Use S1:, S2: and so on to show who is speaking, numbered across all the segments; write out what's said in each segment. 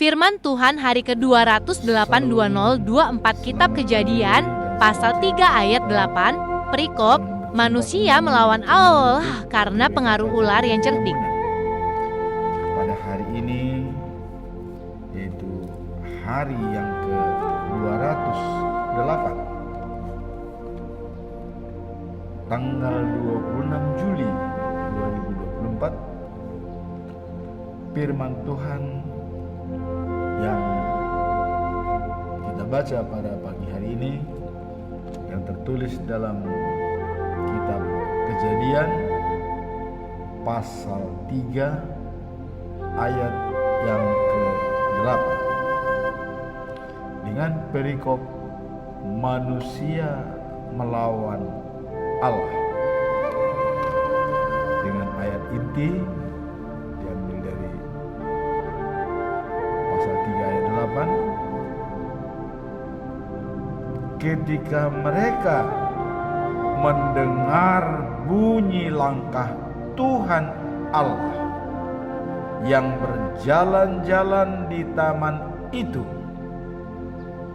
S1: Firman Tuhan hari ke-280-2024 Kitab Kejadian, pasal 3 ayat 8, perikop, manusia melawan Allah karena pengaruh ular yang cerdik.
S2: Pada hari ini, yaitu hari yang ke-208, tanggal 26 Juli 2024, firman Tuhan yang kita baca pada pagi hari ini yang tertulis dalam kitab Kejadian pasal 3 ayat yang ke-8 dengan perikop manusia melawan Allah. Dengan ayat inti diambil dari pasal 3 ayat 8. Ketika mereka mendengar bunyi langkah Tuhan Allah yang berjalan-jalan di taman itu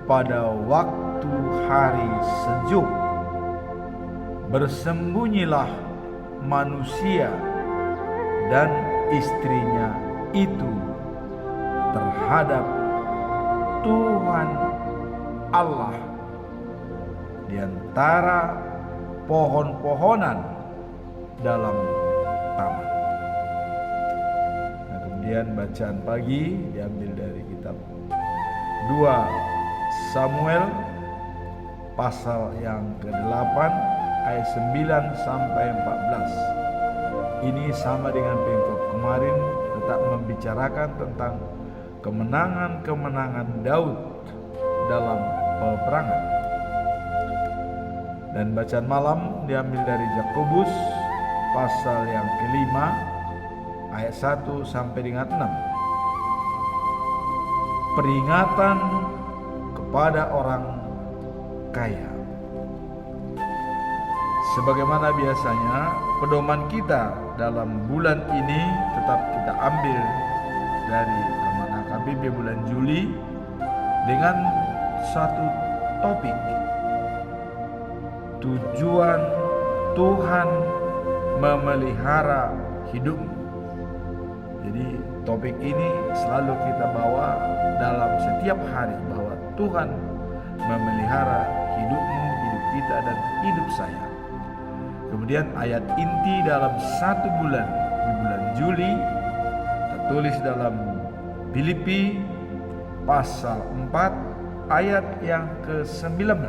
S2: pada waktu hari sejuk, bersembunyilah manusia dan istrinya itu terhadap Tuhan Allah di antara pohon-pohonan dalam taman. Nah, kemudian bacaan pagi diambil dari kitab 2 Samuel pasal yang ke-8 ayat 9 sampai 14. Ini sama dengan perikop kemarin, tetap membicarakan tentang kemenangan-kemenangan Daud dalam peperangan. Dan bacaan malam diambil dari Yakobus pasal yang ke-5 ayat 1 sampai dengan 6. Peringatan kepada orang kaya. Sebagaimana biasanya, pedoman kita dalam bulan ini tetap kita ambil dari Taman HKBP bulan Juli dengan satu topik. Tujuan Tuhan memelihara hidupmu. Jadi topik ini selalu kita bawa dalam setiap hari, bahwa Tuhan memelihara hidupmu, hidup kita, dan hidup saya. Kemudian ayat inti dalam satu bulan, di bulan Juli, tertulis dalam Filipi pasal 4 ayat yang ke-19.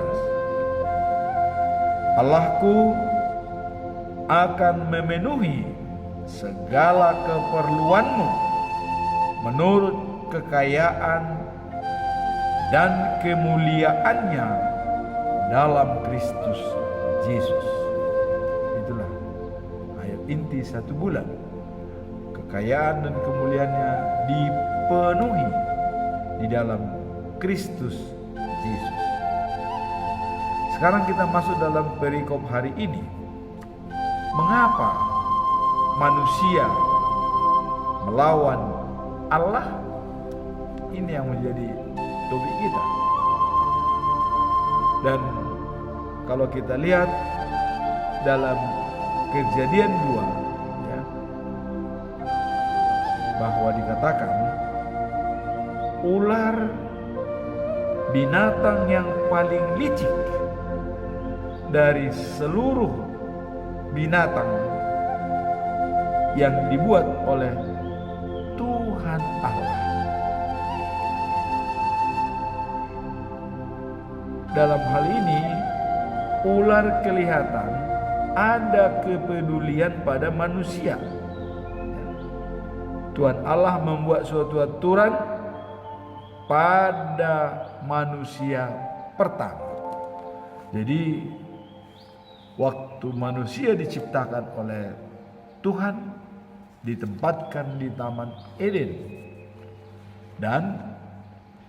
S2: Allahku akan memenuhi segala keperluanmu menurut kekayaan dan kemuliaannya dalam Kristus Yesus. Itulah ayat inti satu bulan. Kekayaan dan kemuliaannya dipenuhi di dalam Kristus Yesus. Sekarang kita masuk dalam perikop hari ini. Mengapa manusia melawan Allah? Ini yang menjadi topik kita. Dan kalau kita lihat dalam Kejadian 2, ya, bahwa dikatakan ular binatang yang paling licik dari seluruh binatang yang dibuat oleh Tuhan Allah. Dalam hal ini, ular kelihatan ada kepedulian pada manusia. Tuhan Allah membuat suatu aturan pada manusia pertama. Jadi waktu manusia diciptakan oleh Tuhan, ditempatkan di Taman Eden, dan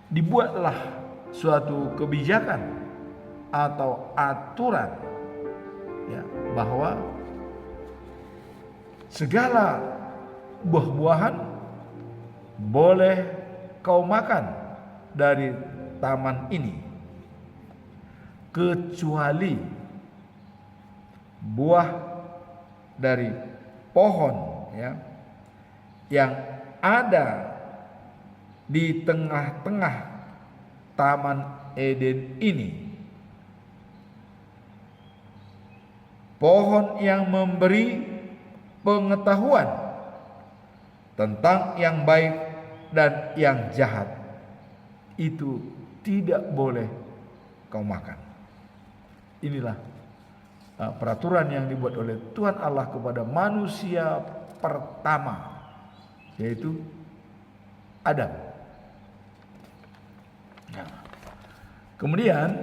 S2: dibuatlah suatu kebijakan atau aturan, ya, bahwa segala buah-buahan boleh kau makan dari taman ini, kecuali buah dari pohon yang ada di tengah-tengah taman Eden ini. Pohon yang memberi pengetahuan tentang yang baik dan yang jahat, itu tidak boleh kau makan. Inilah peraturan yang dibuat oleh Tuhan Allah kepada manusia pertama, yaitu Adam. Nah, kemudian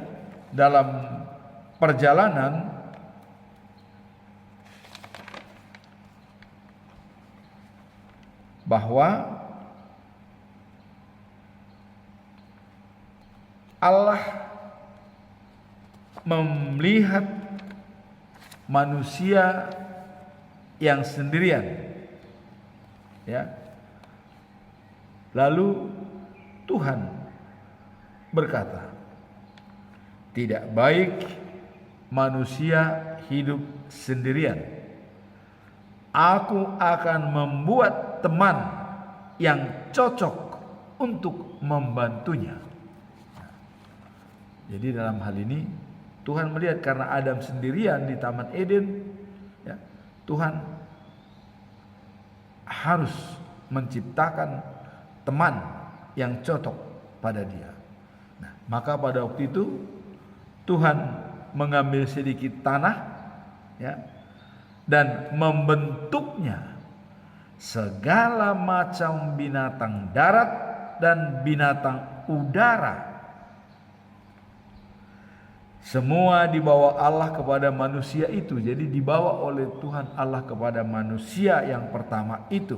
S2: dalam perjalanan bahwa Allah melihat manusia yang sendirian, lalu Tuhan berkata, tidak baik manusia hidup sendirian. Aku akan membuat teman yang cocok untuk membantunya. Jadi dalam hal ini Tuhan melihat karena Adam sendirian di Taman Eden, Tuhan harus menciptakan teman yang cocok pada dia. Nah, maka pada waktu itu Tuhan mengambil sedikit tanah, dan membentuknya segala macam binatang darat dan binatang udara. Semua dibawa Allah kepada manusia itu. Jadi dibawa oleh Tuhan Allah kepada manusia yang pertama itu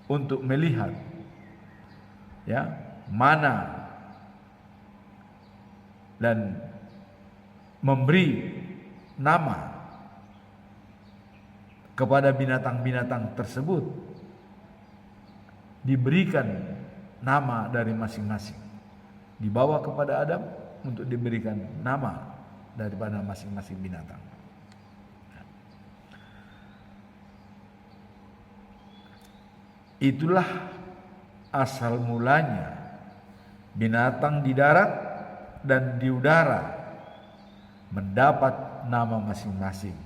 S2: untuk melihat mana dan memberi nama kepada binatang-binatang tersebut. Diberikan nama dari masing-masing, dibawa kepada Adam untuk diberikan nama daripada masing-masing binatang. Itulah asal mulanya binatang di darat dan di udara mendapat nama masing-masing,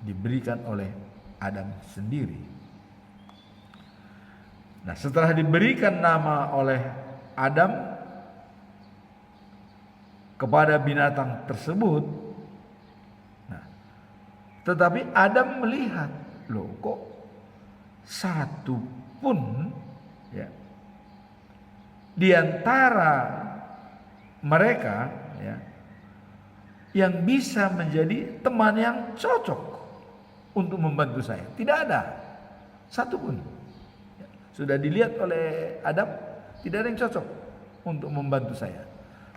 S2: diberikan oleh Adam sendiri. Nah, setelah diberikan nama oleh Adam kepada binatang tersebut, tetapi Adam melihat, loh kok satu pun di antara mereka yang bisa menjadi teman yang cocok untuk membantu saya. Tidak ada satu pun. Sudah dilihat oleh Adam, tidak ada yang cocok untuk membantu saya.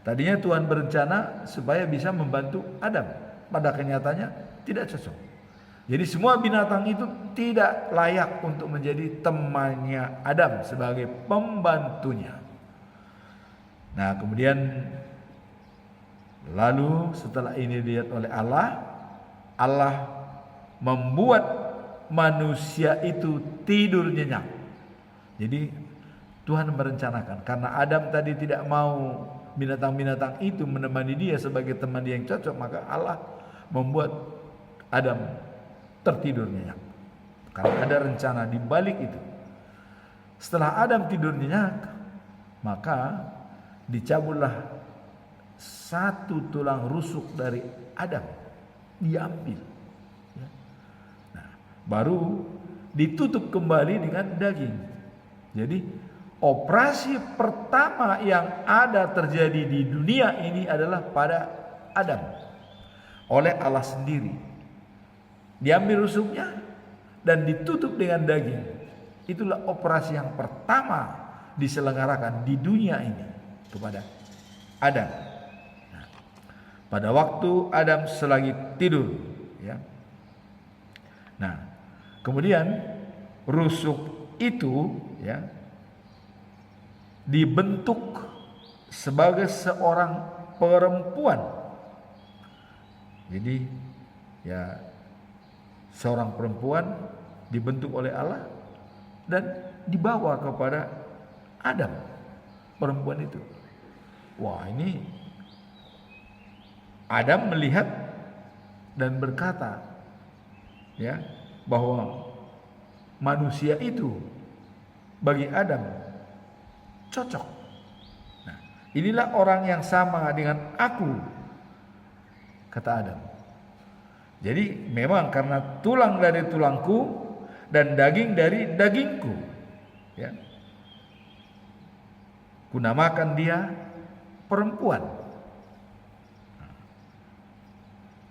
S2: Tadinya Tuhan berencana supaya bisa membantu Adam, pada kenyataannya tidak cocok. Jadi semua binatang itu tidak layak untuk menjadi temannya Adam sebagai pembantunya. Nah, kemudian lalu setelah ini dilihat oleh Allah, Allah membuat manusia itu tidur nyenyak. Jadi Tuhan merencanakan, karena Adam tadi tidak mau binatang-binatang itu menemani dia sebagai teman dia yang cocok, maka Allah membuat Adam tertidur nyenyak. Karena ada rencana di balik itu. Setelah Adam tidur nyenyak, maka dicabutlah satu tulang rusuk dari Adam, diambil. Baru ditutup kembali dengan daging. Jadi operasi pertama yang ada terjadi di dunia ini adalah pada Adam, oleh Allah sendiri. Diambil rusuknya dan ditutup dengan daging. Itulah operasi yang pertama diselenggarakan di dunia ini kepada Adam. Pada waktu Adam selagi tidur, Nah, kemudian rusuk itu dibentuk sebagai seorang perempuan. Jadi ya, seorang perempuan dibentuk oleh Allah dan dibawa kepada Adam, perempuan itu. Wah, ini Adam melihat dan berkata ya, bahwa manusia itu bagi Adam cocok. Nah, inilah orang yang sama dengan aku, kata Adam. Jadi memang karena tulang dari tulangku dan daging dari dagingku, ya, kunamakan dia perempuan,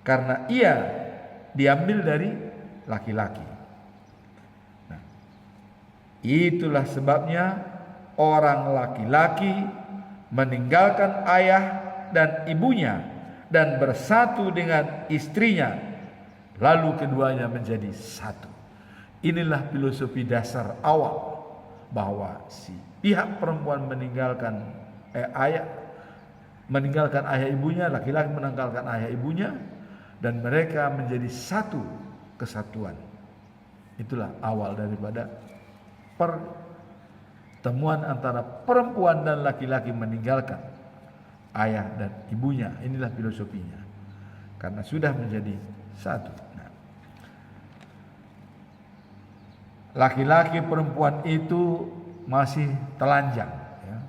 S2: karena ia diambil dari laki-laki. Nah, itulah sebabnya orang laki-laki meninggalkan ayah dan ibunya dan bersatu dengan istrinya, lalu keduanya menjadi satu. Inilah filosofi dasar awal, bahwa si pihak perempuan meninggalkan ayah ibunya, laki-laki meninggalkan ayah ibunya, dan mereka menjadi satu kesatuan. Itulah awal daripada pertemuan antara perempuan dan laki-laki meninggalkan ayah dan ibunya. Inilah filosofinya, karena sudah menjadi satu. Nah, laki-laki perempuan itu masih telanjang, ya.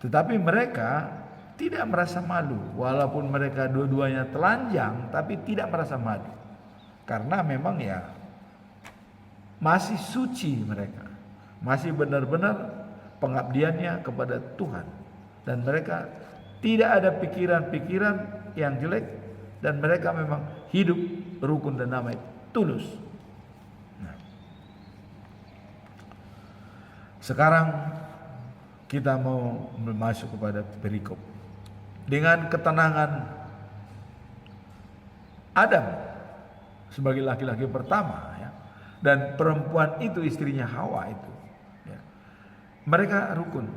S2: Tetapi mereka tidak merasa malu, walaupun mereka dua-duanya telanjang, tapi tidak merasa malu, karena memang ya masih suci mereka, masih benar-benar pengabdiannya kepada Tuhan, dan mereka tidak ada pikiran-pikiran yang jelek, dan mereka memang hidup rukun dan damai tulus. Nah, sekarang kita mau masuk kepada perikop. Dengan ketenangan Adam sebagai laki-laki pertama, ya, dan perempuan itu istrinya Hawa itu, ya, mereka rukun.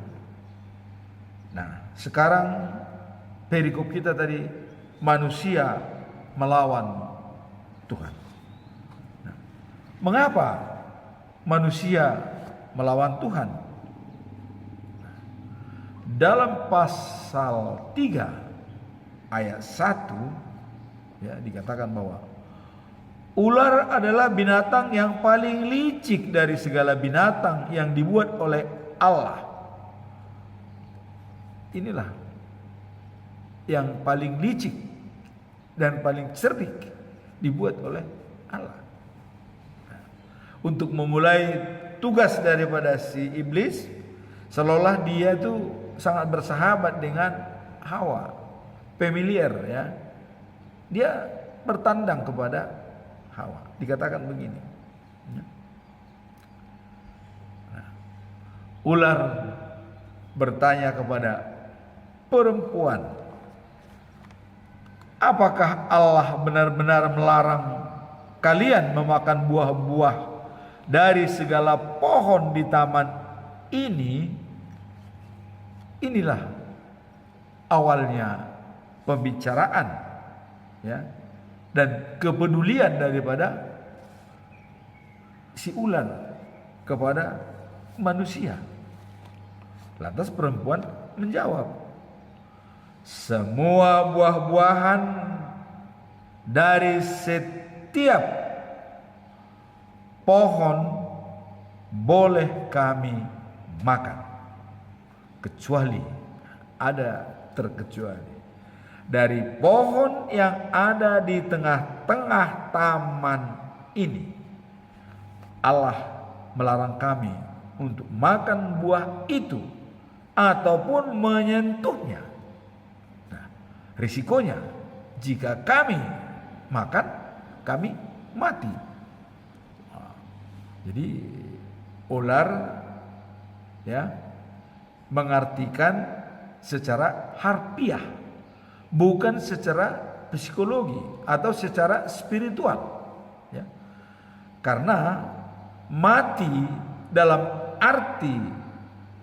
S2: Nah, sekarang perikop kita tadi, manusia melawan Tuhan. Nah, mengapa manusia melawan Tuhan? Dalam pasal 3 ayat 1, ya, dikatakan bahwa ular adalah binatang yang paling licik dari segala binatang yang dibuat oleh Allah. Inilah yang paling licik dan paling cerdik dibuat oleh Allah. Untuk memulai tugas daripada si iblis, seolah dia itu sangat bersahabat dengan Hawa, familiar, ya. Dia bertandang kepada Hawa. Dikatakan begini. Nah, ular bertanya kepada perempuan, apakah Allah benar-benar melarang kalian memakan buah-buah dari segala pohon di taman ini? Inilah awalnya pembicaraan, ya, dan kepedulian daripada si ular kepada manusia. Lantas perempuan menjawab, semua buah-buahan dari setiap pohon boleh kami makan, kecuali, ada terkecuali, dari pohon yang ada di tengah-tengah taman ini. Allah melarang kami untuk makan buah itu ataupun menyentuhnya. Nah, risikonya jika kami makan, kami mati. Jadi ular, ya, mengartikan secara harfiah, bukan secara psikologi atau secara spiritual, ya. Karena mati dalam arti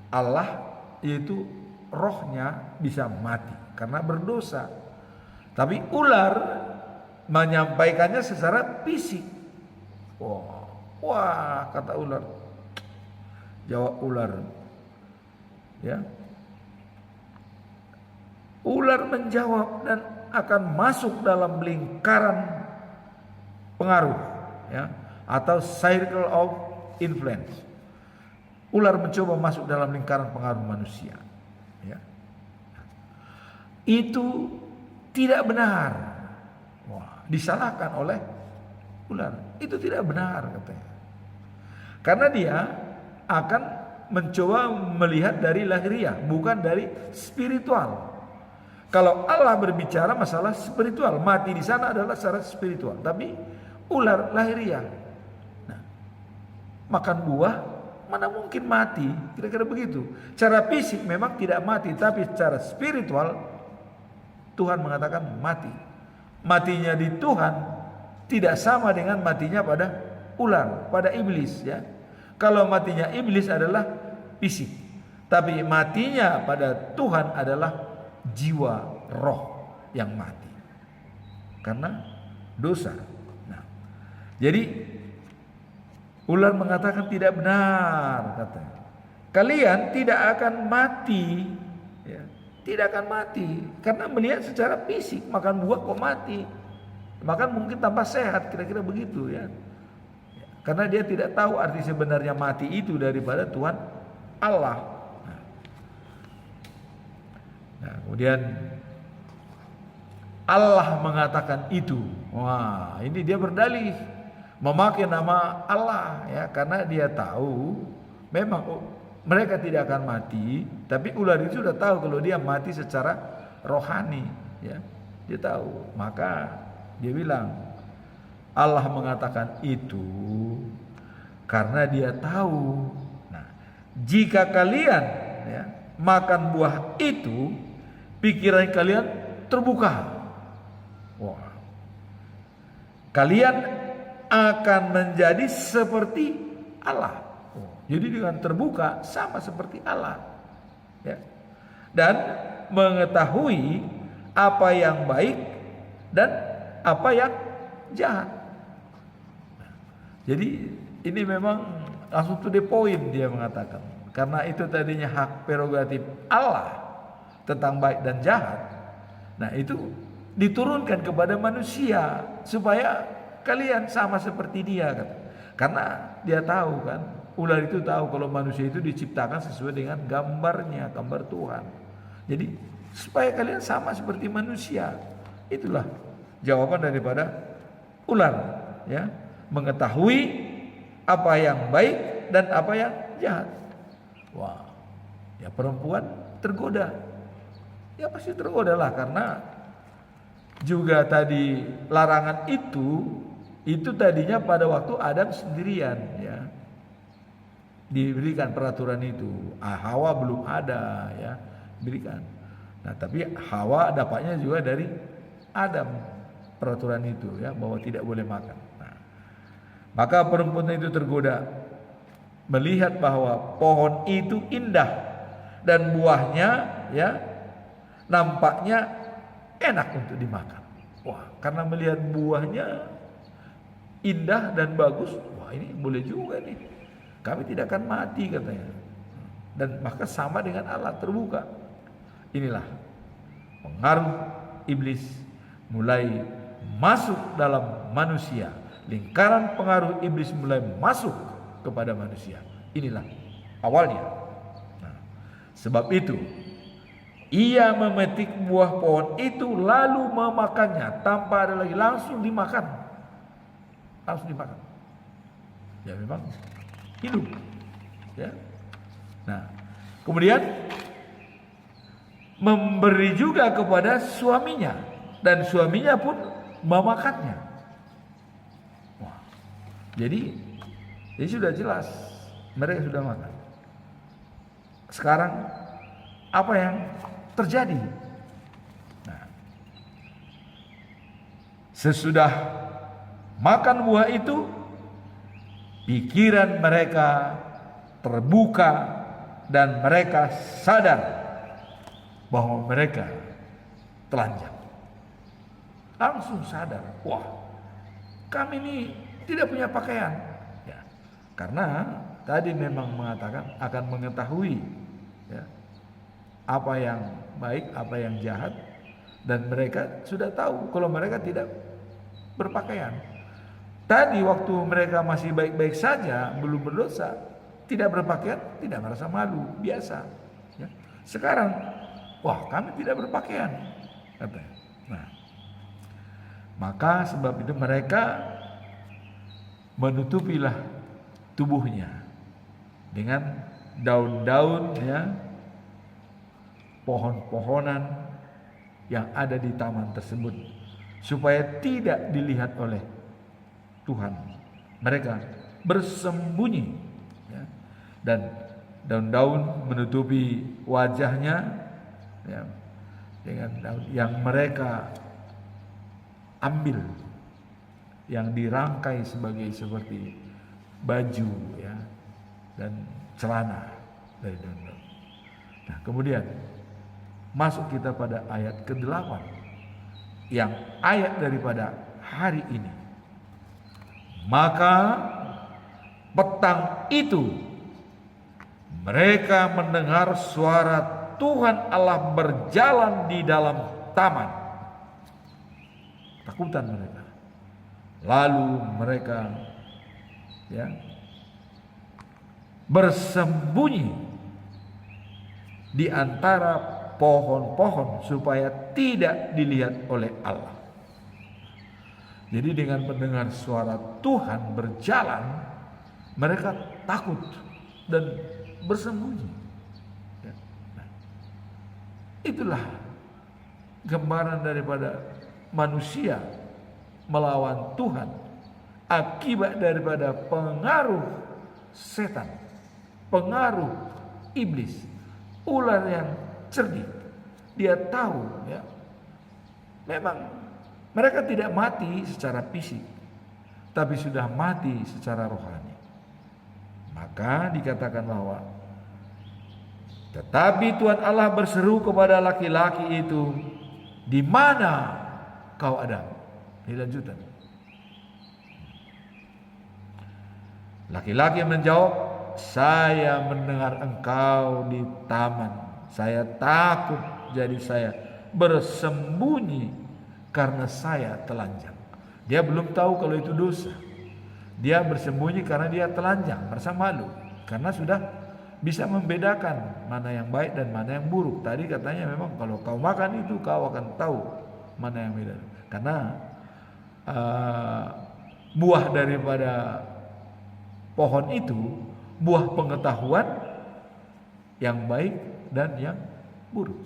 S2: Allah yaitu rohnya bisa mati karena berdosa. Tapi ular menyampaikannya secara fisik. Wah, kata ular. Jawab ular. Ya. Ular menjawab dan akan masuk dalam lingkaran pengaruh, ya, atau circle of influence. Ular mencoba masuk dalam lingkaran pengaruh manusia, ya. Itu tidak benar. Wah, disalahkan oleh ular. Itu tidak benar katanya. Karena dia akan mencoba melihat dari lahiriah, bukan dari spiritual. Kalau Allah berbicara masalah spiritual, mati di sana adalah secara spiritual. Tapi ular lahiriah. Nah, makan buah mana mungkin mati? Kira-kira begitu. Cara fisik memang tidak mati, tapi secara spiritual Tuhan mengatakan mati. Matinya di Tuhan tidak sama dengan matinya pada ular, pada iblis, ya. Kalau matinya iblis adalah fisik, tapi matinya pada Tuhan adalah jiwa, roh yang mati karena dosa. Nah, jadi ular mengatakan tidak benar, katanya. Kalian tidak akan mati, ya. Tidak akan mati karena melihat secara fisik, makan buah kok mati, makan mungkin tambah sehat, kira-kira begitu, ya. Karena dia tidak tahu arti sebenarnya mati itu daripada Tuhan Allah. Nah, kemudian Allah mengatakan itu. Wah, ini dia berdalih memakai nama Allah, ya, karena dia tahu memang mereka tidak akan mati, tapi ular itu sudah tahu kalau dia mati secara rohani, ya. Dia tahu. Maka dia bilang Allah mengatakan itu karena dia tahu. Nah, jika kalian, ya, makan buah itu, pikiran kalian terbuka. Wah. Kalian akan menjadi seperti Allah. Jadi dengan terbuka sama seperti Allah, ya. Dan mengetahui apa yang baik dan apa yang jahat. Jadi ini memang langsung to the point dia mengatakan. Karena itu tadinya hak prerogatif Allah tentang baik dan jahat. Nah, itu diturunkan kepada manusia supaya kalian sama seperti dia, kata. Karena dia tahu kan, ular itu tahu kalau manusia itu diciptakan sesuai dengan gambarnya, gambar Tuhan. Jadi supaya kalian sama seperti manusia. Itulah jawaban daripada ular, ya. Mengetahui apa yang baik dan apa yang jahat. Wah, ya perempuan tergoda. Ya pasti tergoda lah, karena juga tadi larangan itu tadinya pada waktu Adam sendirian, ya. Diberikan peraturan itu. Hawa belum ada, ya, diberikan. Nah, tapi Hawa dapatnya juga dari Adam peraturan itu, ya, bahwa tidak boleh makan. Maka perempuan itu tergoda melihat bahwa pohon itu indah dan buahnya, ya, nampaknya enak untuk dimakan. Wah, karena melihat buahnya indah dan bagus, wah ini boleh juga nih. Kami tidak akan mati, katanya. Dan maka sama dengan Allah, terbuka. Inilah pengaruh iblis mulai masuk dalam manusia. Lingkaran pengaruh iblis mulai masuk kepada manusia. Inilah awalnya. Nah, sebab itu ia memetik buah pohon itu lalu memakannya tanpa ada lagi, langsung dimakan. Langsung dimakan. Ya memang hidup. Ya. Nah, kemudian memberi juga kepada suaminya dan suaminya pun memakannya. Jadi sudah jelas mereka sudah makan. Sekarang apa yang terjadi? Nah, sesudah makan buah itu, pikiran mereka terbuka dan mereka sadar bahwa mereka telanjang. Langsung sadar, wah, kami ini tidak punya pakaian. Ya, karena tadi memang mengatakan akan mengetahui ya, apa yang baik, apa yang jahat, dan mereka sudah tahu kalau mereka tidak berpakaian. Tadi waktu mereka masih baik-baik saja, belum berdosa, tidak berpakaian, tidak merasa malu, biasa. Ya. Sekarang, wah, kami tidak berpakaian, katanya. Nah, maka sebab itu mereka menutupilah tubuhnya dengan daun-daun ya, pohon-pohonan yang ada di taman tersebut supaya tidak dilihat oleh Tuhan. Mereka bersembunyi ya, dan daun-daun menutupi wajahnya ya, dengan daun yang mereka ambil, yang dirangkai seperti baju ya dan celana dari daun-daun. Nah, kemudian masuk kita pada ayat ke-8 yang ayat daripada hari ini. Maka petang itu mereka mendengar suara Tuhan Allah berjalan di dalam taman. Takutan mereka. Lalu mereka ya bersembunyi di antara pohon-pohon supaya tidak dilihat oleh Allah. Jadi dengan mendengar suara Tuhan berjalan, mereka takut dan bersembunyi. Ya. Nah, itulah gambaran daripada manusia melawan Tuhan akibat daripada pengaruh setan, pengaruh iblis, ular yang cerdik. Dia tahu ya, memang mereka tidak mati secara fisik, tapi sudah mati secara rohani. Maka dikatakan bahwa tetapi Tuhan Allah berseru kepada laki-laki itu, di mana kau Adam? Ini lanjutan. Laki-laki menjawab, saya mendengar engkau di taman. Saya takut, jadi saya bersembunyi karena saya telanjang. Dia belum tahu kalau itu dosa. Dia bersembunyi karena dia telanjang, merasa malu. Karena sudah bisa membedakan mana yang baik dan mana yang buruk. Tadi katanya memang kalau kau makan itu kau akan tahu mana yang beda. Karena buah daripada pohon itu buah pengetahuan yang baik dan yang buruk.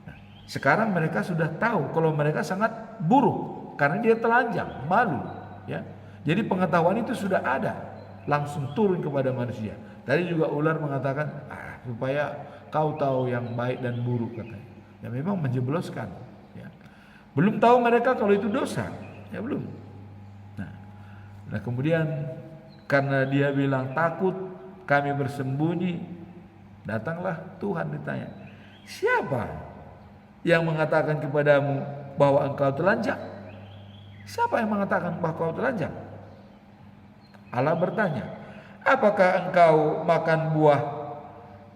S2: Nah, sekarang mereka sudah tahu kalau mereka sangat buruk karena dia telanjang, malu, ya. Jadi pengetahuan itu sudah ada, langsung turun kepada manusia. Tadi juga ular mengatakan, supaya kau tahu yang baik dan buruk, katanya. Ya memang menjebloskan. Ya. Belum tahu mereka kalau itu dosa, ya belum. Nah kemudian karena dia bilang takut, kami bersembunyi, datanglah Tuhan ditanya, siapa yang mengatakan kepadamu bahwa engkau telanjang? Siapa yang mengatakan bahwa kau telanjang? Allah bertanya, apakah engkau makan buah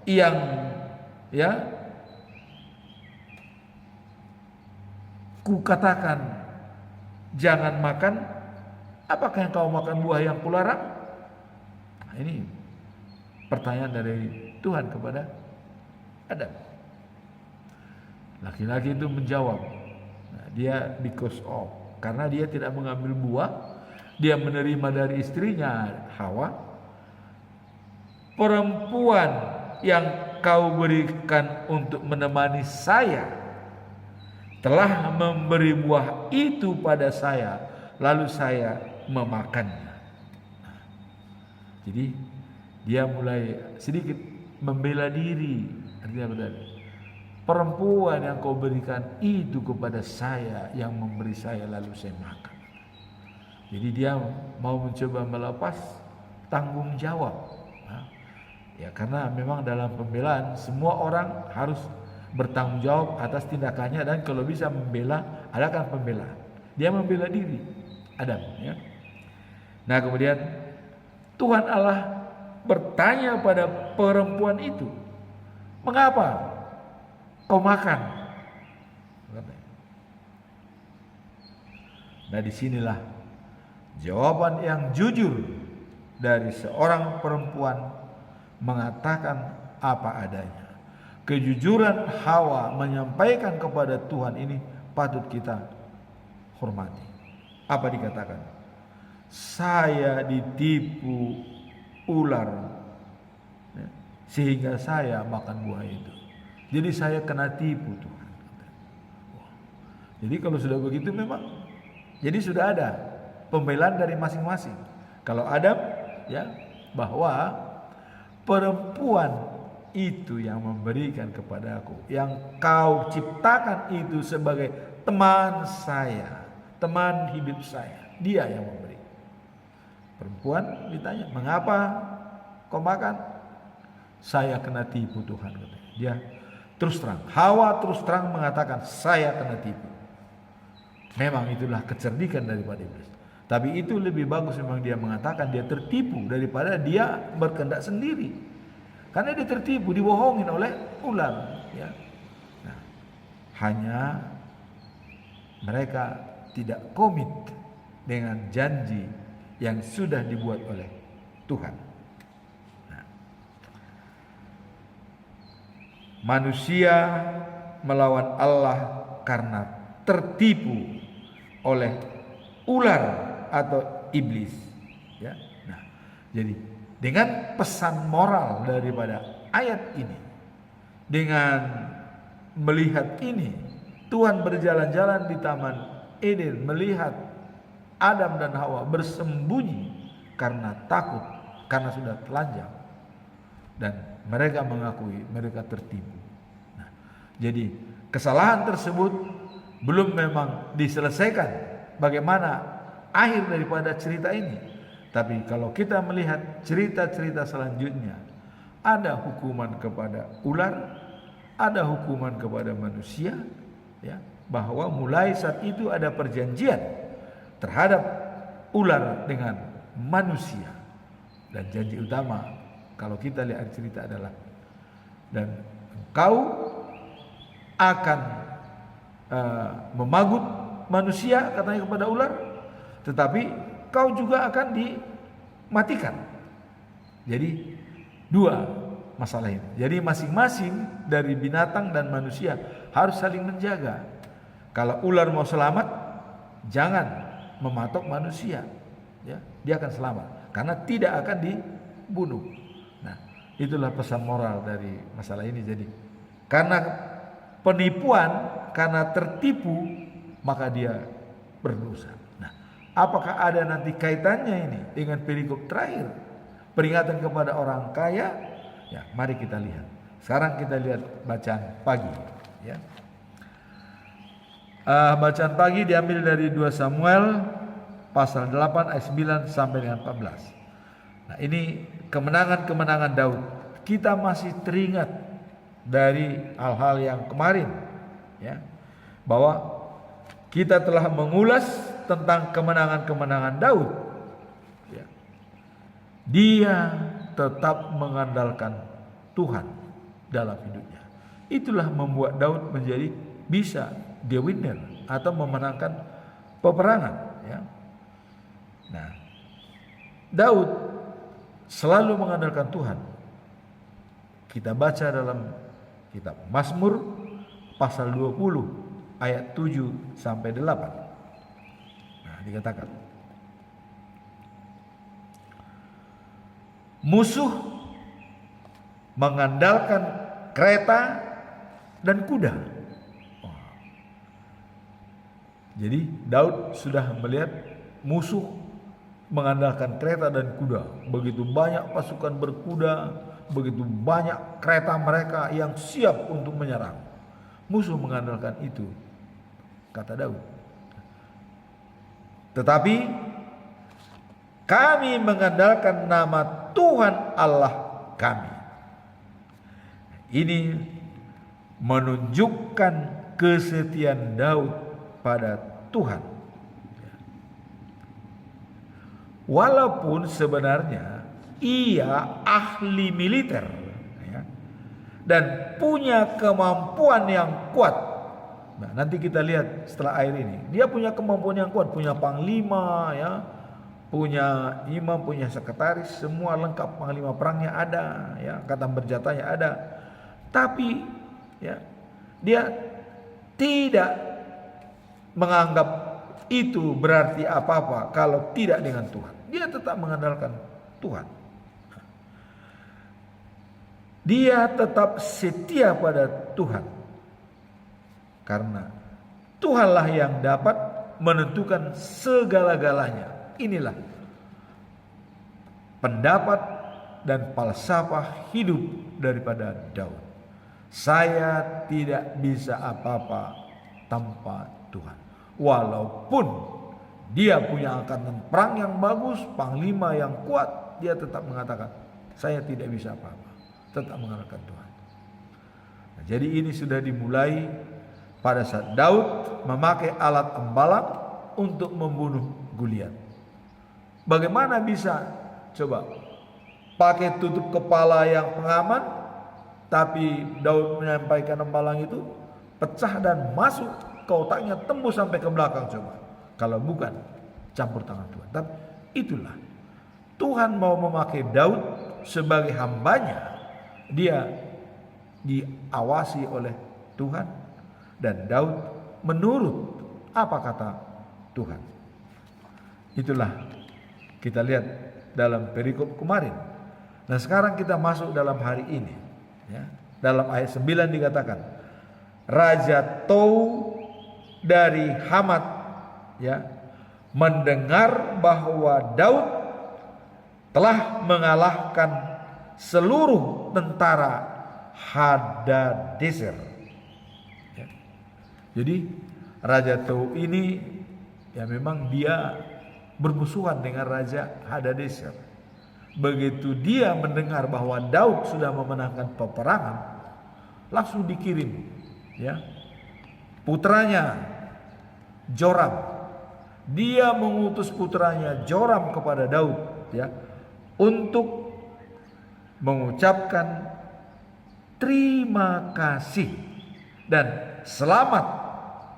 S2: yang kukatakan jangan makan? Apakah engkau makan buah yang kularang? Nah, ini pertanyaan dari Tuhan kepada Adam. Laki-laki itu menjawab, dia because of, karena dia tidak mengambil buah, dia menerima dari istrinya Hawa. Perempuan yang kau berikan untuk menemani saya telah memberi buah itu pada saya, lalu saya memakannya. Jadi dia mulai sedikit membela diri. Artinya benar, perempuan yang kau berikan itu kepada saya, yang memberi saya lalu saya makan. Jadi dia mau mencoba melepas tanggung jawab. Ya, karena memang dalam pembelaan semua orang harus bertanggung jawab atas tindakannya, dan kalau bisa membela, adakan pembelaan. Dia membela diri, Adam, ya. Nah, kemudian Tuhan Allah bertanya pada perempuan itu, "Mengapa kau makan?" Nah, disinilah jawaban yang jujur dari seorang perempuan mengatakan apa adanya. Kejujuran Hawa menyampaikan kepada Tuhan ini patut kita hormati. Apa dikatakan? Saya ditipu ular, ya, sehingga saya makan buah itu. Jadi saya kena tipu, Tuhan. Jadi kalau sudah begitu memang, jadi sudah ada pembelaan dari masing-masing. Kalau Adam, ya, bahwa perempuan itu yang memberikan kepadaku, yang kau ciptakan itu sebagai teman saya, teman hidup saya, dia yang memberi. Perempuan ditanya, "Mengapa kau makan?" "Saya kena tipu, Tuhan," katanya. Dia terus terang, Hawa terus terang mengatakan, "Saya kena tipu." Memang itulah kecerdikan daripada iblis. Tapi itu lebih bagus memang dia mengatakan dia tertipu daripada dia berkehendak sendiri. Karena dia tertipu, dibohongin oleh ular, ya. Nah, hanya mereka tidak komit dengan janji yang sudah dibuat oleh Tuhan. Nah, manusia melawan Allah karena tertipu oleh ular atau iblis, ya. Nah, jadi dengan pesan moral daripada ayat ini, dengan melihat ini, Tuhan berjalan-jalan di Taman Eden melihat Adam dan Hawa bersembunyi karena takut, karena sudah telanjang, dan mereka mengakui mereka tertipu. Nah, jadi kesalahan tersebut belum memang diselesaikan. Bagaimana akhir daripada cerita ini? Tapi kalau kita melihat cerita-cerita selanjutnya, ada hukuman kepada ular, ada hukuman kepada manusia, ya, bahwa mulai saat itu ada perjanjian terhadap ular dengan manusia. Dan janji utama kalau kita lihat cerita adalah, dan engkau akan memagut manusia, katanya kepada ular, tetapi kau juga akan dimatikan. Jadi dua masalah ini. Jadi masing-masing dari binatang dan manusia harus saling menjaga. Kalau ular mau selamat, jangan mematok manusia, ya, dia akan selamat karena tidak akan dibunuh. Nah, itulah pesan moral dari masalah ini. Jadi karena penipuan, karena tertipu, maka dia berdosa. Nah, apakah ada nanti kaitannya ini dengan perikop terakhir, peringatan kepada orang kaya? Ya, mari kita lihat. Sekarang kita lihat bacaan pagi, ya. Bacaan pagi diambil dari 2 Samuel pasal 8 ayat 9 sampai dengan 14. Nah, ini kemenangan-kemenangan Daud. Kita masih teringat dari hal-hal yang kemarin, ya, bahwa kita telah mengulas tentang kemenangan-kemenangan Daud, ya. Dia tetap mengandalkan Tuhan dalam hidupnya. Itulah membuat Daud menjadi bisa the winner atau memenangkan peperangan, ya. Nah, Daud selalu mengandalkan Tuhan. Kita baca dalam kitab Mazmur pasal 20 ayat 7 sampai 8. Nah, dikatakan, musuh mengandalkan kereta dan kuda. Jadi Daud sudah melihat musuh mengandalkan kereta dan kuda. Begitu banyak pasukan berkuda, begitu banyak kereta mereka yang siap untuk menyerang. Musuh mengandalkan itu, kata Daud. Tetapi kami mengandalkan nama Tuhan Allah kami. Ini menunjukkan kesetiaan Daud pada Tuhan. Walaupun sebenarnya ia ahli militer, ya, dan punya kemampuan yang kuat. Nah, nanti kita lihat setelah ayat ini, dia punya kemampuan yang kuat, punya panglima, ya, punya imam, punya sekretaris, semua lengkap, panglima perangnya ada, ya, angkatan bersenjatanya ada. Tapi, ya, dia tidak menganggap itu berarti apa-apa kalau tidak dengan Tuhan. Dia tetap mengandalkan Tuhan. Dia tetap setia pada Tuhan. Karena Tuhanlah yang dapat menentukan segala-galanya. Inilah pendapat dan falsafah hidup daripada Daud. Saya tidak bisa apa-apa tanpa Tuhan. Walaupun dia punya angkatan perang yang bagus, panglima yang kuat, dia tetap mengatakan, saya tidak bisa apa-apa, tetap mengandalkan Tuhan. Nah, jadi ini sudah dimulai pada saat Daud memakai alat tembalang untuk membunuh Goliat. Bagaimana bisa? Coba pakai tutup kepala yang pengaman, tapi Daud menyampaikan tembalang itu pecah dan masuk ke otaknya, tembus sampai ke belakang. Coba kalau bukan campur tangan Tuhan. Tapi itulah Tuhan mau memakai Daud sebagai hambanya. Dia diawasi oleh Tuhan dan Daud menurut apa kata Tuhan. Itulah kita lihat dalam perikop kemarin. Nah, sekarang kita masuk dalam hari ini, ya. Dalam ayat 9 dikatakan, Raja Tou dari Hamat, ya, mendengar bahwa Daud telah mengalahkan seluruh tentara Hadadezer. Ya. Jadi Raja Tou ini, ya, memang dia bermusuhan dengan Raja Hadadezer. Begitu dia mendengar bahwa Daud sudah memenangkan peperangan, langsung dikirim, ya, putranya Joram. Dia mengutus putranya Joram kepada Daud, ya, untuk mengucapkan terima kasih dan selamat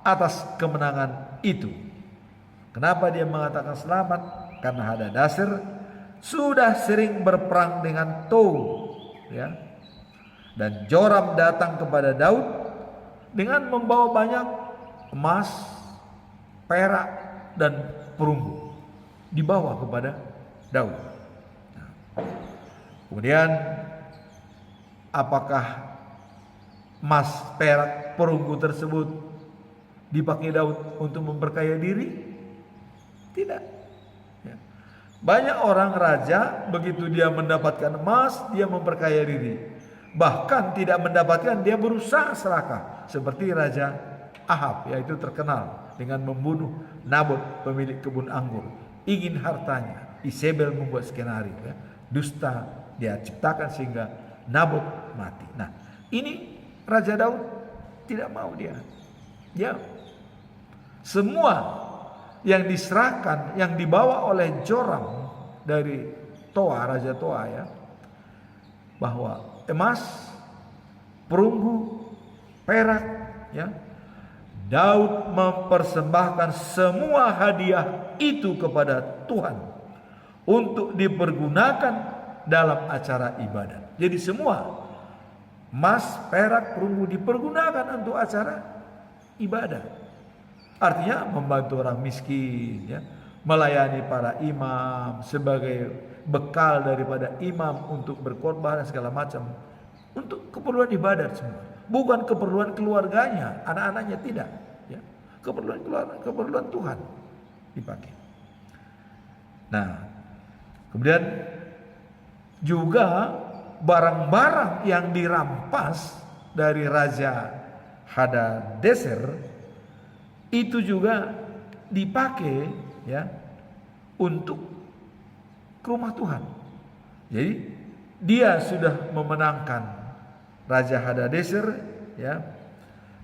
S2: atas kemenangan itu. Kenapa dia mengatakan selamat? Karena Hadadezer sudah sering berperang dengan Tou, ya. Dan Joram datang kepada Daud dengan membawa banyak emas, perak, dan perunggu, dibawa kepada Daud. Nah, kemudian apakah emas, perak, perunggu tersebut dipakai Daud untuk memperkaya diri? Tidak. Ya. Banyak orang raja begitu dia mendapatkan emas, dia memperkaya diri. Bahkan tidak mendapatkan, dia berusaha serakah. Seperti Raja Ahab, yaitu terkenal dengan membunuh Nabot, pemilik kebun anggur. Ingin hartanya. Isabel membuat skenario, ya. Dusta dia ciptakan sehingga Nabot mati. Nah, ini Raja Daud tidak mau dia. Dia semua yang diserahkan, yang dibawa oleh Joram dari Toa, Raja Toa, ya, bahwa emas, perunggu, perak, ya, Daud mempersembahkan semua hadiah itu kepada Tuhan untuk dipergunakan dalam acara ibadat. Jadi semua emas, perak, perunggu dipergunakan untuk acara ibadat. Artinya membantu orang miskin, ya, melayani para imam sebagai bekal daripada imam untuk berkhotbah dan segala macam, untuk keperluan ibadat semua. Bukan keperluan keluarganya, anak-anaknya tidak, ya. Keperluan Tuhan dipakai. Nah, kemudian juga barang-barang yang dirampas dari Raja Hadadezer itu juga dipakai, ya, untuk ke rumah Tuhan. Jadi dia sudah memenangkan Raja Hadadezer, ya,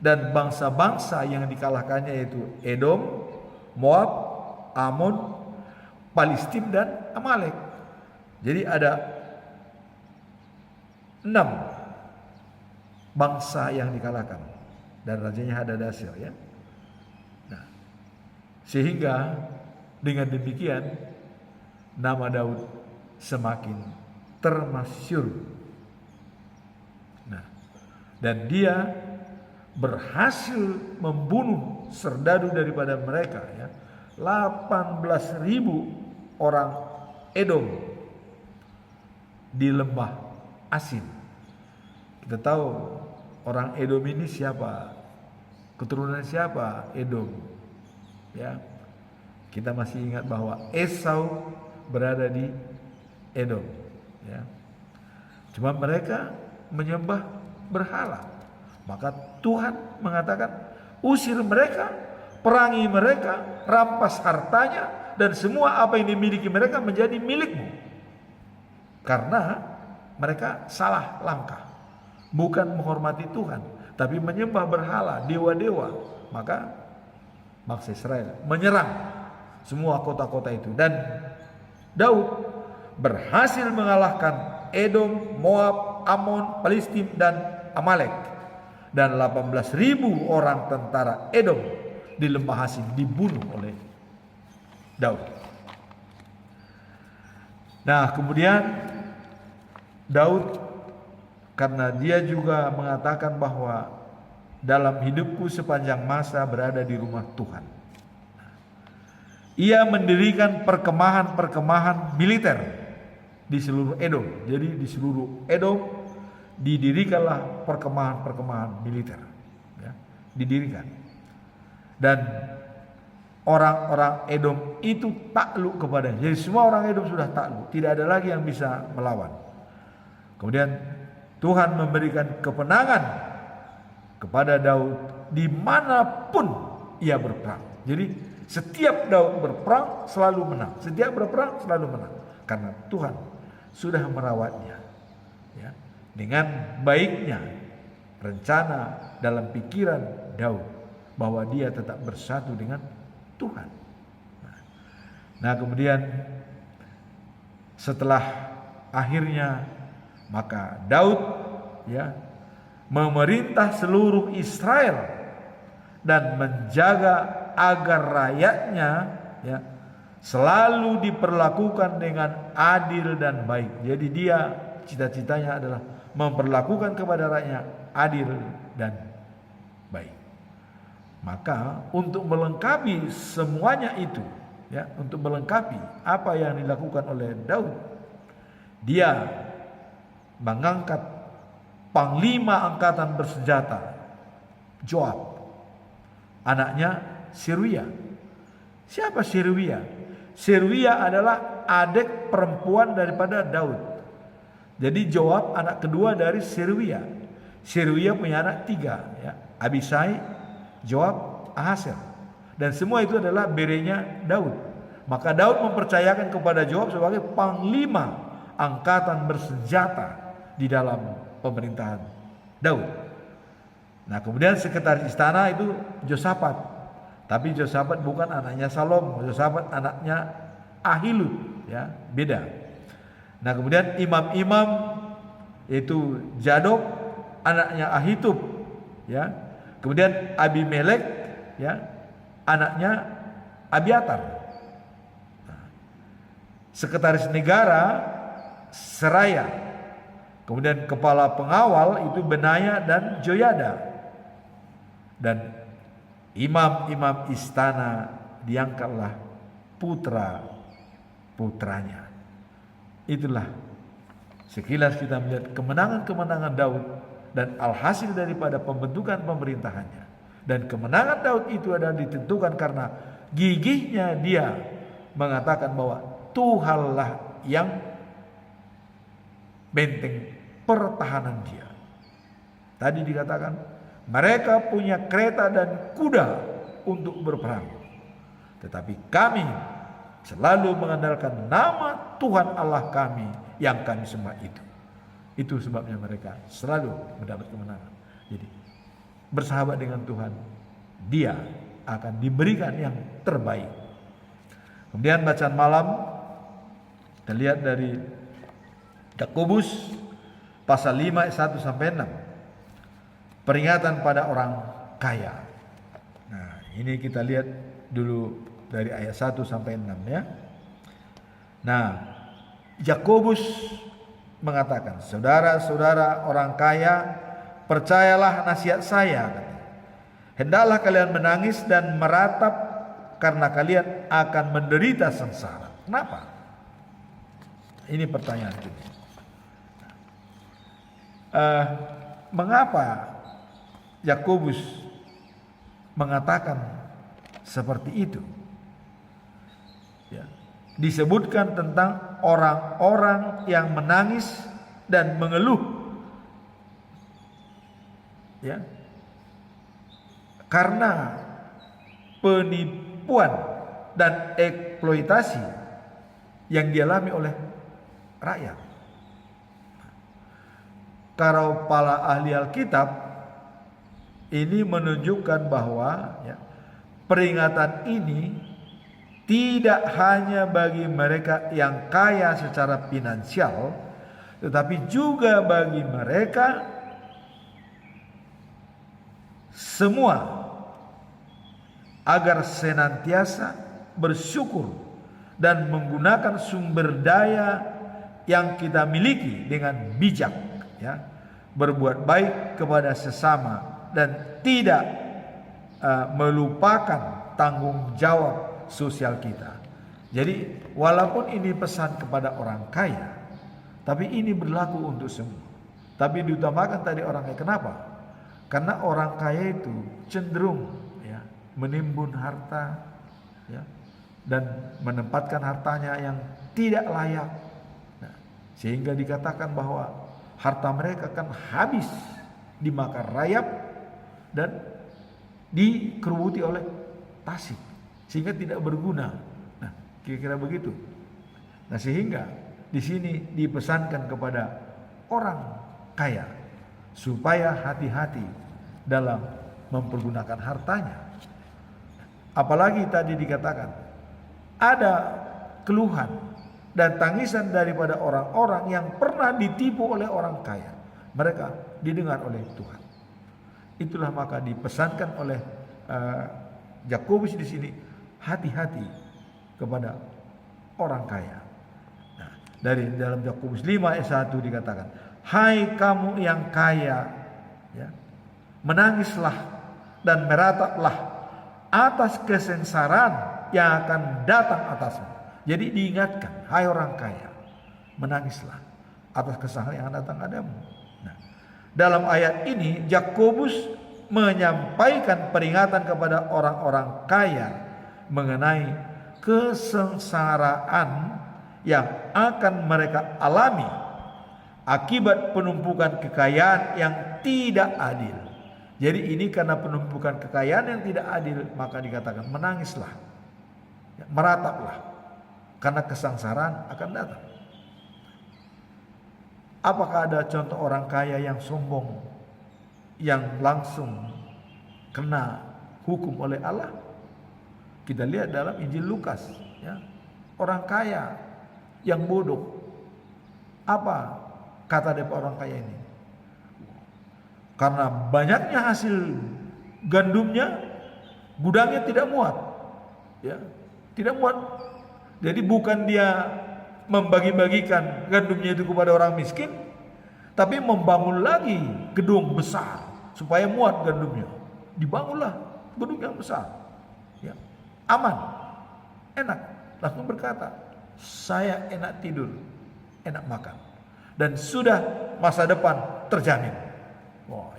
S2: dan bangsa-bangsa yang dikalahkannya yaitu Edom, Moab, Amon, Palestina dan Amalek. Jadi ada 6 bangsa yang dikalahkan dan rajanya Hadadezer, ya. Nah, sehingga dengan demikian nama Daud semakin termasyhur. Nah, dan dia berhasil membunuh serdadu daripada mereka, ya, 18.000 orang Edom di lembah Asin. Kita tahu orang Edom ini siapa, keturunan siapa Edom, ya. Kita masih ingat bahwa Esau berada di Edom, ya. Cuma mereka menyembah berhala. Maka Tuhan mengatakan, usir mereka, perangi mereka, rampas hartanya, dan semua apa yang dimiliki mereka menjadi milikmu. Karena mereka salah langkah, bukan menghormati Tuhan, tapi menyembah berhala, dewa-dewa. Maka bangsa Israel menyerang semua kota-kota itu, dan Daud berhasil mengalahkan Edom, Moab, Amon, Palestina dan Amalek. Dan 18.000 orang tentara Edom di lembah Asin dibunuh oleh Daud. Nah, kemudian Daud, karena dia juga mengatakan bahwa dalam hidupku sepanjang masa berada di rumah Tuhan, ia mendirikan perkemahan-perkemahan militer di seluruh Edom. Jadi di seluruh Edom didirikanlah perkemahan-perkemahan militer, ya, didirikan. Dan orang-orang Edom itu takluk kepadanya. Jadi semua orang Edom sudah takluk, tidak ada lagi yang bisa melawan. Kemudian Tuhan memberikan kemenangan kepada Daud dimanapun ia berperang. Jadi setiap Daud berperang selalu menang, setiap berperang selalu menang, karena Tuhan sudah merawatnya, ya, dengan baiknya rencana dalam pikiran Daud bahwa dia tetap bersatu dengan Tuhan. Nah, kemudian setelah akhirnya maka Daud, ya, memerintah seluruh Israel dan menjaga agar rakyatnya, ya, selalu diperlakukan dengan adil dan baik. Jadi dia cita-citanya adalah memperlakukan kepada rakyatnya adil dan baik. Maka untuk melengkapi semuanya itu, ya, untuk melengkapi apa yang dilakukan oleh Daud, dia mengangkat panglima angkatan bersenjata Joab, anaknya Seruia. Siapa Seruia? Seruia adalah adik perempuan daripada Daud. Jadi Joab anak kedua dari Seruia. Seruia punya anak 3, ya, Abisai, Joab, Ahasel. Dan semua itu adalah berenya Daud. Maka Daud mempercayakan kepada Joab sebagai panglima angkatan bersenjata di dalam pemerintahan Daud. Nah, kemudian sekretaris istana itu Josafat. Tapi Josafat bukan anaknya Salom, Josafat anaknya Ahilud, ya, beda. Nah, kemudian imam-imam itu Zadok anaknya Ahitub, ya. Kemudian Abimelek, ya, anaknya Abiatar. Nah, sekretaris negara Seraya. Kemudian kepala pengawal itu Benaya dan Joyada. Dan imam-imam istana diangkatlah putra-putranya. Itulah sekilas kita melihat kemenangan-kemenangan Daud dan alhasil daripada pembentukan pemerintahannya. Dan kemenangan Daud itu adalah ditentukan karena gigihnya dia mengatakan bahwa Tuhanlah yang benteng pertahanan dia. Tadi dikatakan mereka punya kereta dan kuda untuk berperang, tetapi kami selalu mengandalkan nama Tuhan Allah kami yang kami sembah itu. Itu sebabnya mereka selalu mendapat kemenangan. Jadi bersahabat dengan Tuhan, dia akan diberikan yang terbaik. Kemudian bacaan malam kita lihat dari Yakobus pasal 5 ayat 1 sampai 6. Peringatan pada orang kaya. Nah, ini kita lihat dulu dari ayat 1 sampai 6 ya. Nah, Yakobus mengatakan, saudara-saudara orang kaya, percayalah nasihat saya. Hendaklah kalian menangis dan meratap karena kalian akan menderita sengsara. Kenapa? Ini pertanyaan kita. Mengapa Yakobus mengatakan seperti itu? Ya. Disebutkan tentang orang-orang yang menangis dan mengeluh, ya, karena penipuan dan eksploitasi yang dialami oleh rakyat. Kalau para ahli Alkitab ini menunjukkan bahwa ya, peringatan ini tidak hanya bagi mereka yang kaya secara finansial, tetapi juga bagi mereka semua, agar senantiasa bersyukur dan menggunakan sumber daya yang kita miliki dengan bijak, ya, berbuat baik kepada sesama dan tidak melupakan tanggung jawab sosial kita. Jadi walaupun ini pesan kepada orang kaya, tapi ini berlaku untuk semua. Tapi diutamakan tadi orang kaya. Kenapa? Karena orang kaya itu cenderung ya menimbun harta, ya, dan menempatkan hartanya yang tidak layak. Nah, sehingga dikatakan bahwa harta mereka kan habis dimakan rayap dan dikerubuti oleh tasik, sehingga tidak berguna. Nah, kira-kira begitu. Nah, sehingga di sini dipesankan kepada orang kaya supaya hati-hati dalam mempergunakan hartanya. Apalagi tadi dikatakan ada keluhan dan tangisan daripada orang-orang yang pernah ditipu oleh orang kaya. Mereka didengar oleh Tuhan. Itulah maka dipesankan oleh Yakobus di sini, hati-hati kepada orang kaya. Nah, dari dalam Yakobus 5 ayat 1 dikatakan, hai kamu yang kaya, ya, menangislah dan merataplah atas kesengsaraan yang akan datang atasmu. Jadi diingatkan, hai orang kaya, menangislah atas kesengsaraan yang akan datang padamu. Nah, dalam ayat ini Yakobus menyampaikan peringatan kepada orang-orang kaya mengenai kesengsaraan yang akan mereka alami akibat penumpukan kekayaan yang tidak adil. Jadi ini karena penumpukan kekayaan yang tidak adil, maka dikatakan menangislah, merataplah, karena kesengsaraan akan datang. Apakah ada contoh orang kaya yang sombong, yang langsung kena hukum oleh Allah? Kita lihat dalam Injil Lukas, ya, orang kaya yang bodoh. Apa kata dari orang kaya ini? Karena banyaknya hasil gandumnya, gudangnya tidak muat, ya, tidak muat. Jadi bukan dia membagi-bagikan gandumnya itu kepada orang miskin, tapi membangun lagi gedung besar supaya muat gandumnya. Dibangunlah gedung yang besar, ya, aman, enak. Langsung berkata, saya enak tidur, enak makan, dan sudah masa depan terjamin. Wah,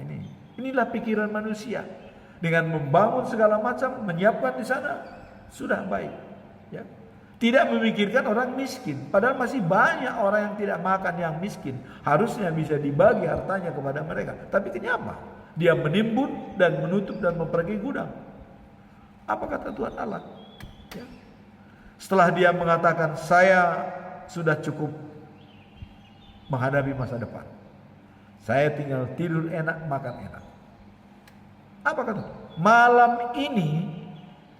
S2: inilah pikiran manusia. Dengan membangun segala macam, menyiapkan di sana, sudah baik, ya. Tidak memikirkan orang miskin. Padahal masih banyak orang yang tidak makan, yang miskin. Harusnya bisa dibagi hartanya kepada mereka. Tapi kenapa? Dia menimbun dan menutup dan mempergi gudang. Apa kata Tuhan Allah? Ya. Setelah dia mengatakan, saya sudah cukup menghadapi masa depan. Saya tinggal tidur enak, makan enak. Apa kata? Malam ini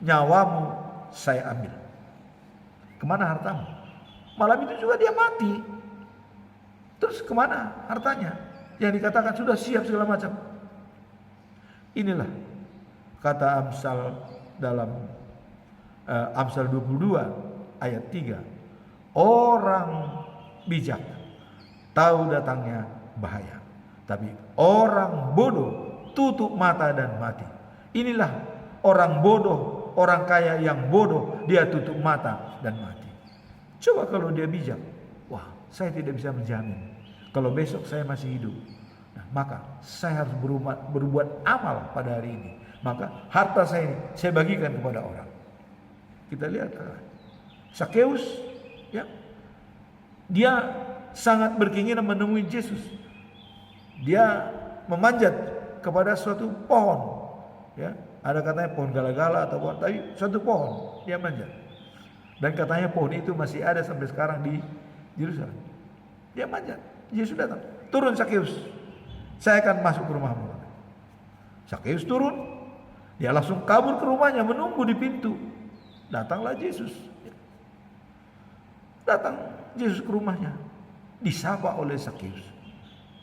S2: nyawamu saya ambil. Kemana hartamu? Malam itu juga dia mati. Terus kemana hartanya? Yang dikatakan sudah siap segala macam. Inilah kata Amsal dalam Amsal 22 ayat 3. Orang bijak tahu datangnya bahaya, tapi orang bodoh tutup mata dan mati. Inilah orang bodoh, orang kaya yang bodoh, dia tutup mata dan mati. Coba kalau dia bijak, wah, saya tidak bisa menjamin kalau besok saya masih hidup. Nah, maka saya harus berbuat amal pada hari ini. Maka harta saya ini saya bagikan kepada orang. Kita lihat Sakeus, ya, dia sangat berkeinginan menemui Yesus. Dia memanjat kepada suatu pohon, ya, ada katanya pohon gala-gala atau pohon, tapi suatu pohon dia manjat. Dan katanya pohon itu masih ada sampai sekarang di Yerusalem. Dia manjat. Yesus datang, turun Sakeus, saya akan masuk ke rumahmu. Sakeus turun, dia langsung kabur ke rumahnya, menunggu di pintu. Datanglah Yesus. Datang Yesus ke rumahnya, disapa oleh Sakeus.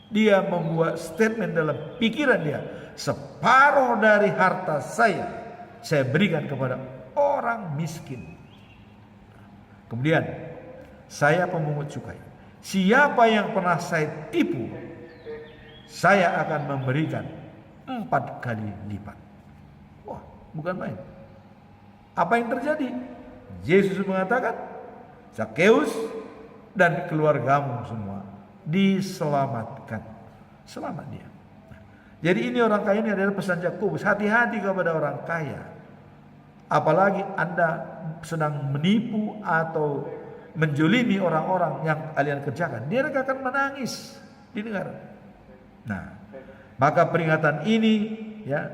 S2: Dia membuat statement dalam pikiran dia, separuh dari harta saya berikan kepada orang miskin. Kemudian, saya pemungut cukai. Siapa yang pernah saya tipu, saya akan memberikan 4 kali lipat. Wah, bukan main. Apa yang terjadi? Yesus mengatakan, Sakeus dan keluargamu semua diselamatkan. Selamat dia. Jadi ini orang kaya, ini adalah pesan Yakobus. Hati-hati kepada orang kaya. Apalagi Anda sedang menipu atau menjolimi orang-orang yang kalian kerjakan, dia akan menangis di negara. Nah, maka peringatan ini, ya,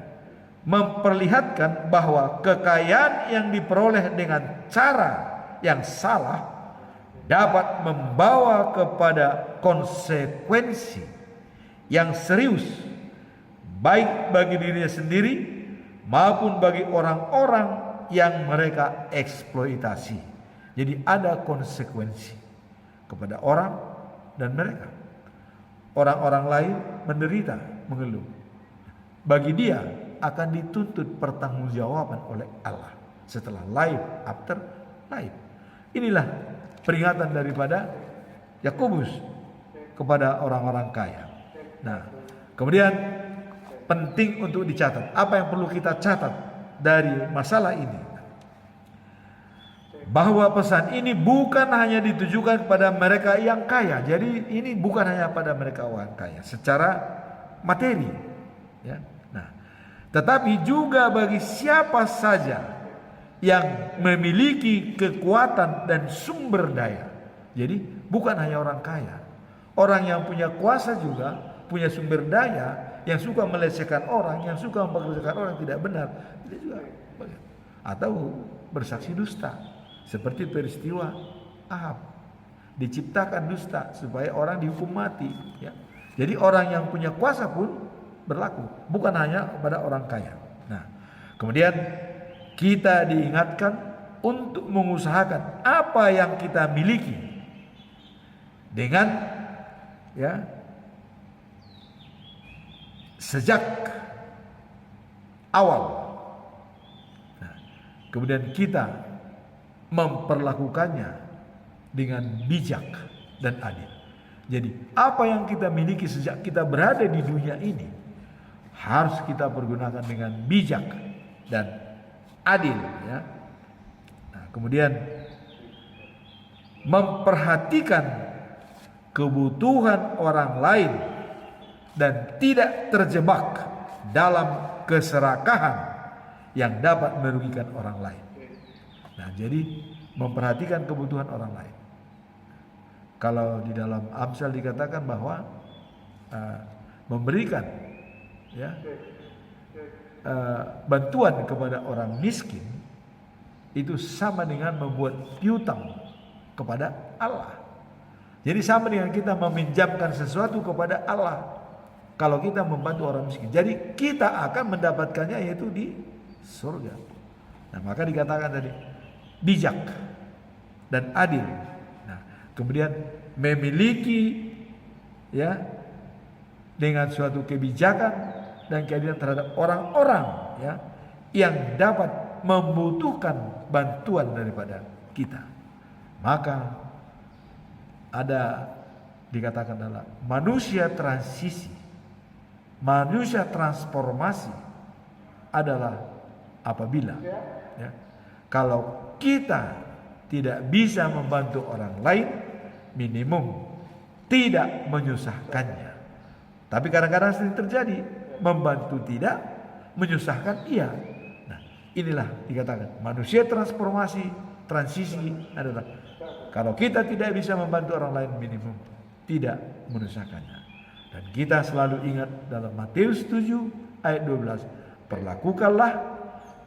S2: memperlihatkan bahwa kekayaan yang diperoleh dengan cara yang salah dapat membawa kepada konsekuensi yang serius, baik bagi dirinya sendiri maupun bagi orang-orang yang mereka eksploitasi. Jadi ada konsekuensi kepada orang dan mereka. Orang-orang lain menderita, mengeluh. Bagi dia akan dituntut pertanggungjawaban oleh Allah setelah life after life. Inilah peringatan daripada Yakobus kepada orang-orang kaya. Nah, kemudian penting untuk dicatat. Apa yang perlu kita catat dari masalah ini? Bahwa pesan ini bukan hanya ditujukan kepada mereka yang kaya. Jadi ini bukan hanya pada mereka orang kaya secara materi, ya. Nah, tetapi juga bagi siapa saja yang memiliki kekuatan dan sumber daya. Jadi bukan hanya orang kaya. Orang yang punya kuasa juga punya sumber daya, yang suka melecehkan orang, yang suka mempekerjakan orang yang tidak benar, tidak juga. Atau bersaksi dusta. Seperti peristiwa Ahab, diciptakan dusta supaya orang dihukum mati, ya. Jadi orang yang punya kuasa pun berlaku, bukan hanya pada orang kaya. Nah, kemudian kita diingatkan untuk mengusahakan apa yang kita miliki dengan, ya, sejak awal. Nah, kemudian kita memperlakukannya dengan bijak dan adil. Jadi apa yang kita miliki sejak kita berada di dunia ini harus kita pergunakan dengan bijak dan adil, ya. Nah, kemudian memperhatikan kebutuhan orang lain dan tidak terjebak dalam keserakahan yang dapat merugikan orang lain. Nah, jadi memperhatikan kebutuhan orang lain. Kalau di dalam Amsal dikatakan bahwa memberikan, ya, bantuan kepada orang miskin itu sama dengan membuat piutang kepada Allah. Jadi sama dengan kita meminjamkan sesuatu kepada Allah. kalau kita membantu orang miskin. Jadi kita akan mendapatkannya yaitu di surga. Nah, maka dikatakan tadi bijak dan adil. Nah, kemudian memiliki ya dengan suatu kebijakan dan keadilan terhadap orang-orang ya yang dapat membutuhkan bantuan daripada kita. Maka ada dikatakan adalah manusia transisi, manusia transformasi adalah apabila ya, kalau kita tidak bisa membantu orang lain, minimum tidak menyusahkannya. Tapi kadang-kadang sering terjadi membantu tidak, menyusahkan iya. Nah, inilah dikatakan manusia transformasi, transisi adalah kalau kita tidak bisa membantu orang lain, minimum tidak menyusahkannya. Dan kita selalu ingat dalam Matius 7 ayat 12, perlakukanlah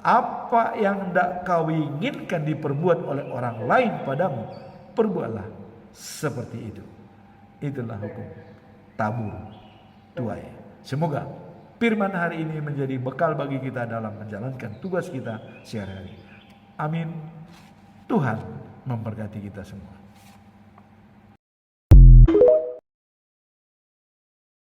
S2: apa yang hendak kau inginkan diperbuat oleh orang lain padamu, perbuatlah seperti itu. Itulah hukum tabur tuai. Semoga firman hari ini menjadi bekal bagi kita dalam menjalankan tugas kita sehari-hari. Amin. Tuhan memberkati kita semua.